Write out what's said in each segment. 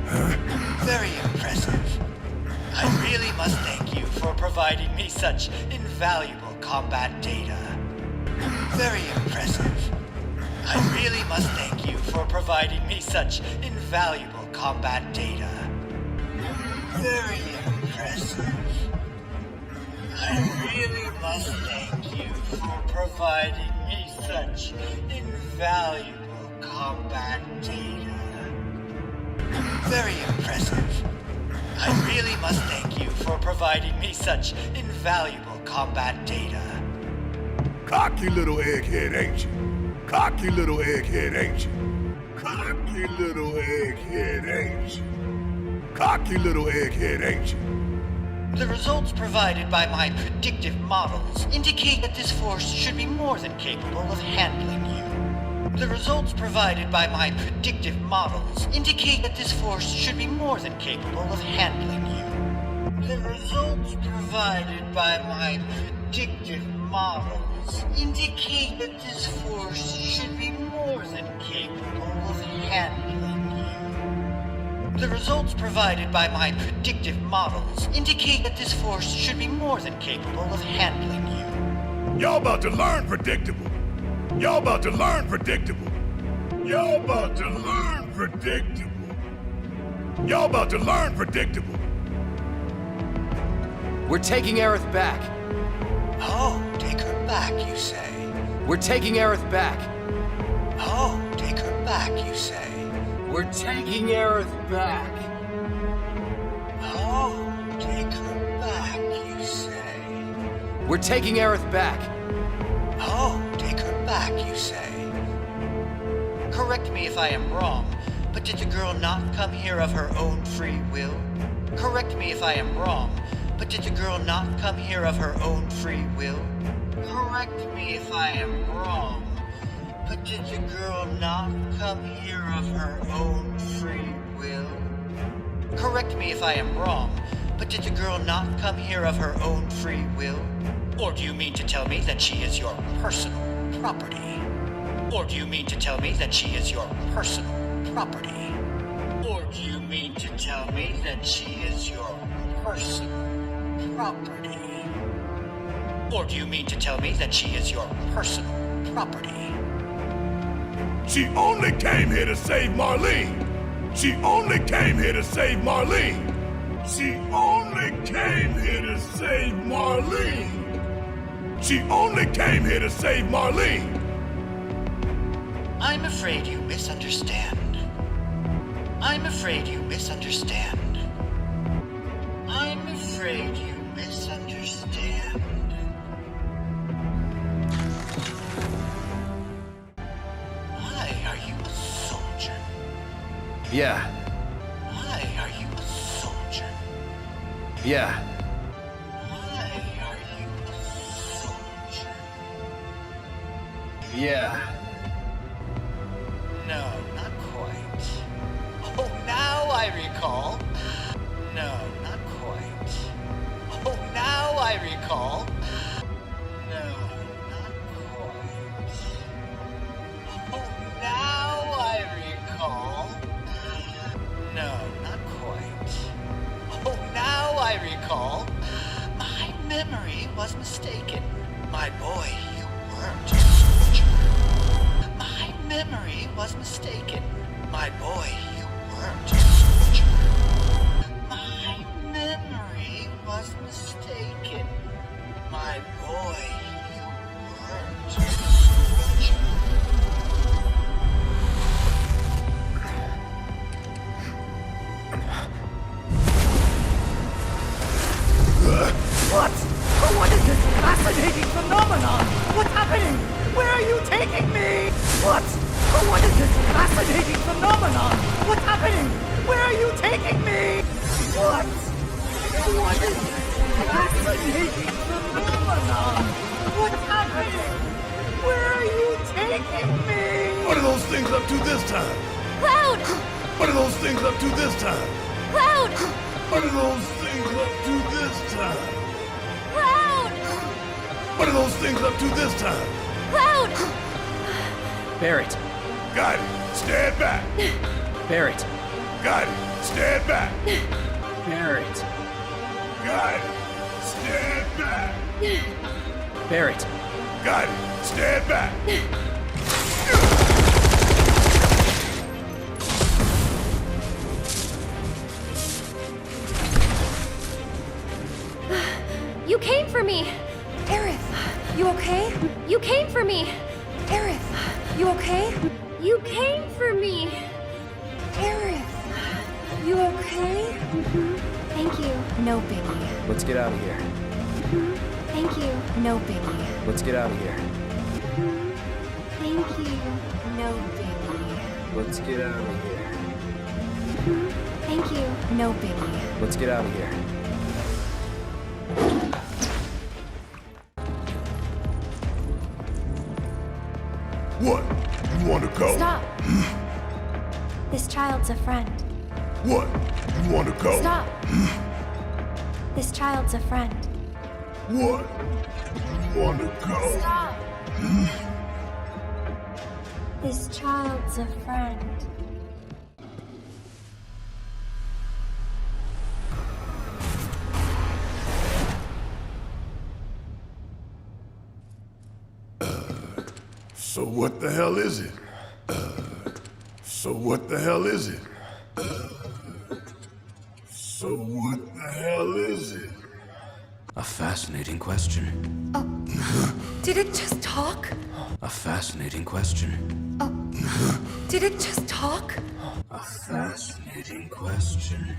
Very impressive. I really must thank you for providing me such invaluable combat data. Very impressive. I really must thank you for providing me such invaluable combat data. Very impressive. I really must thank you for providing me such invaluable combat data. Very impressive. I really must thank you for providing me such invaluable combat data. Cocky little egghead, ain't you? Cocky little egghead, ain't you? Cocky little egghead, ain't you? Cocky little egghead, ain't you? The results provided by my predictive models indicate that this force should be more than capable of handling you. The results provided by my predictive models indicate that this force should be more than capable of handling you. The results provided by my predictive models indicate that this force should be more than capable of handling you. The results provided by my predictive models indicate that this force should be more than capable of handling you. Y'all about to learn predictable. Y'all about to learn predictable. Y'all about to learn predictable. Y'all about to learn predictable. We're taking Aerith back. Oh, take her back, you say? We're taking Aerith back. Oh, take her back, you say? We're taking Aerith back. Oh, take her back, you say? We're taking Aerith back. Oh, take her back, you say? Correct me if I am wrong, but did the girl not come here of her own free will? Correct me if I am wrong, but did the girl not come here of her own free will? Correct me if I am wrong, but did the girl not come here of her own free will? Correct me if I am wrong, but did the girl not come here of her own free will? Or do you mean to tell me that she is your personal property? Or do you mean to tell me that she is your personal property? Or do you mean to tell me that she is your personal property? Or do you mean to tell me that she is your personal property? She only came here to save Marlene. She only came here to save Marlene. She only came here to save Marlene. She only came here to save Marlene. I'm afraid you misunderstand. I'm afraid you misunderstand. I'm afraid you misunderstand. Hi, are you a soldier? Yeah. Hi, are you a soldier? Yeah. Hi, are you a soldier? Yeah. No, not quite. Oh, now I recall. No, not quite. Oh, now I recall. No, not quite. Oh, now I recall. No, not quite. Oh, now I recall. My memory was mistaken. My boy, you weren't a soldier. My memory was mistaken. My boy, you weren't a soldier. My memory was mistaken. My boy, you weren't a soldier. What? What is this fascinating phenomenon? What's happening? Where are you taking me? What? What is this fascinating phenomenon? What's happening? Where are you taking me? What? What is this fascinating phenomenon? What's happening? Where are you taking me? What are those things up to this time? Cloud! What are those things up to this time? Cloud! What are those things up to this time? Cloud! What are those things up to this time? Cloud! Barrett. Got it. Stand back. Barrett. Got it. Stand back. Barrett. Got it. Stand back. Barrett. Got it. Stand back. You came for me! Aerith, you okay? You came for me! Aerith, you okay? You came for me! Aerith, you okay? Thank you. No biggie. Let's get out of here. Thank you. No biggie. Let's get out of here. Thank you. No biggie. Let's get out of here. Thank you. No biggie. Let's get out of here. What? You want to go? Stop! This child's a friend. What? You want to go? Stop! This child's a friend. What? You want to go? Stop! This child's a friend. So what the hell is it? So what the hell is it? So what the hell is it? A fascinating question. Did it just talk? A fascinating question. Did it just talk? A fascinating question.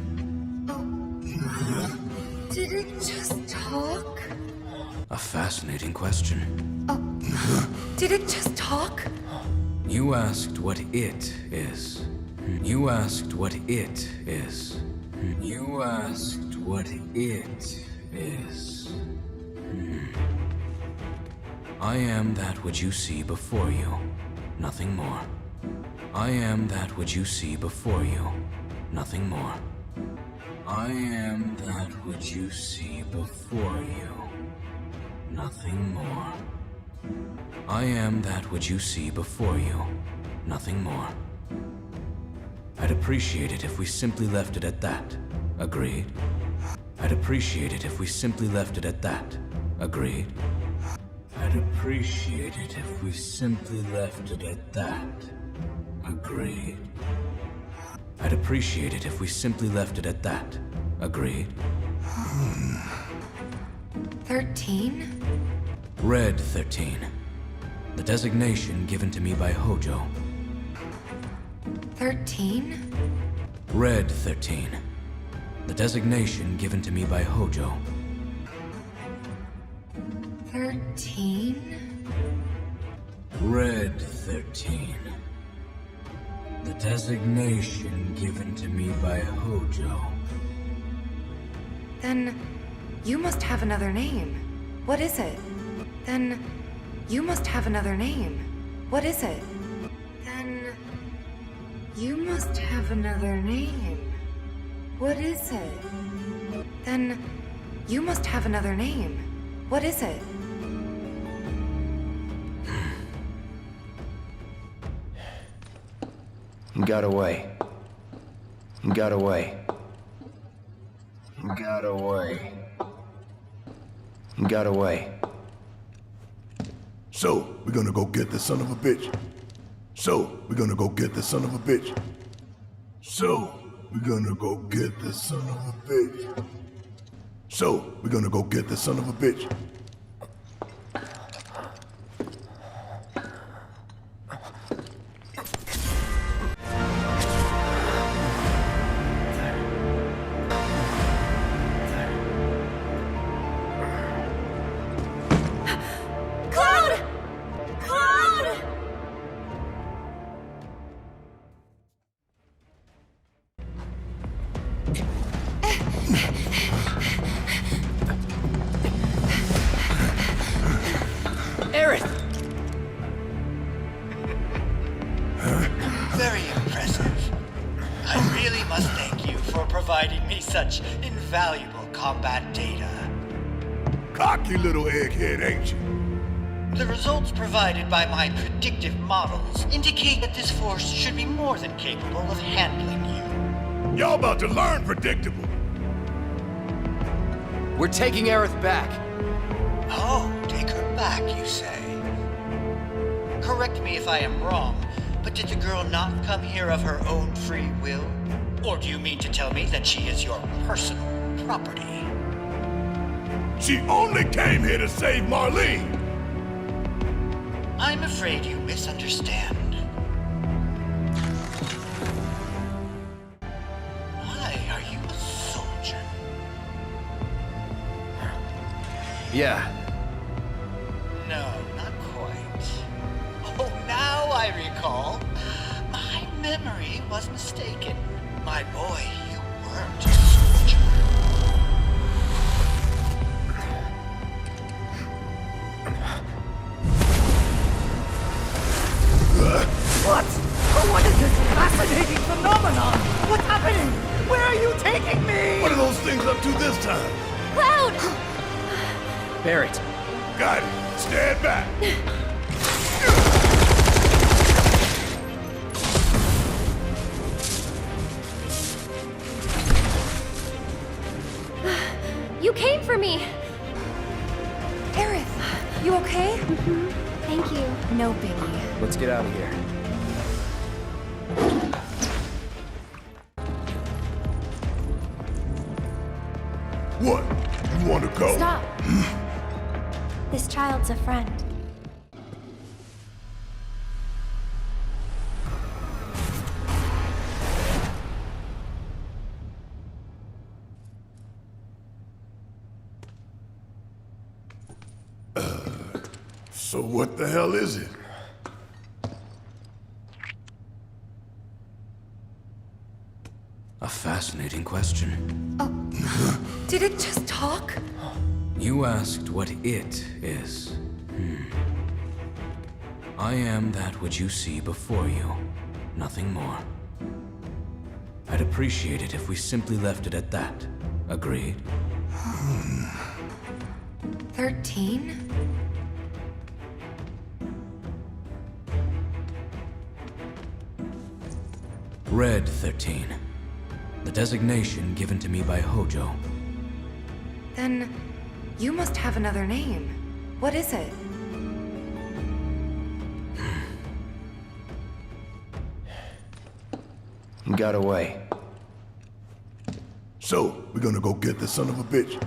Did it just talk? A fascinating question. Did it just talk? You asked what it is. You asked what it is. You asked what it is. I am that which you see before you, nothing more. I am that which you see before you, nothing more. I am that which you see before you, nothing more. I am that which you see before you, nothing more. I'd appreciate it if we simply left it at that. Agreed? I'd appreciate it if we simply left it at that. Agreed? I'd appreciate it if we simply left it at that. Agreed? I'd appreciate it if we simply left it at that. Agreed? 13? Red 13. The designation given to me by Hojo. 13? Red 13. The designation given to me by Hojo. 13? Red 13. The designation given to me by Hojo. Then you must have another name. What is it? Then you must have another name. What is it? Then you must have another name. What is it? Then you must have another name. What is it? Got away. Got away. Got away. Got away. So, we're gonna go get the son of a bitch. So, we're gonna go get the son of a bitch. So, we're gonna go get the son of a bitch. So, we're gonna go get the son of a bitch. Cloud! Cloud! Aerith! Very impressive. I really must thank you for providing me such invaluable combat data. Cocky little egghead, ain't you? The results provided by my predictive models indicate that this force should be more than capable of handling you. Y'all about to learn predictable. We're taking Aerith back. Oh, take her back, you say? Correct me if I am wrong, but did the girl not come here of her own free will? Or do you mean to tell me that she is your personal property? She only came here to save Marlene. I'm afraid you misunderstand. Why are you a soldier? Yeah. No, not quite. Oh, now I recall. My memory was mistaken. My boy, you weren't a soldier. What? What is this fascinating phenomenon? What's happening? Where are you taking me? What are those things up to this time? Cloud! Barrett. Got it. Stand back. You came for me! Aerith, you okay? Thank you. No biggie. Let's get out of here. What? You want to go? Stop. This child's a friend. So what the hell is it? A fascinating question. Did it just talk? You asked what it is. I am that which you see before you. Nothing more. I'd appreciate it if we simply left it at that. Agreed? 13? Red 13. The designation given to me by Hojo. Then you must have another name. What is it? You got away. So, we're gonna go get the son of a bitch.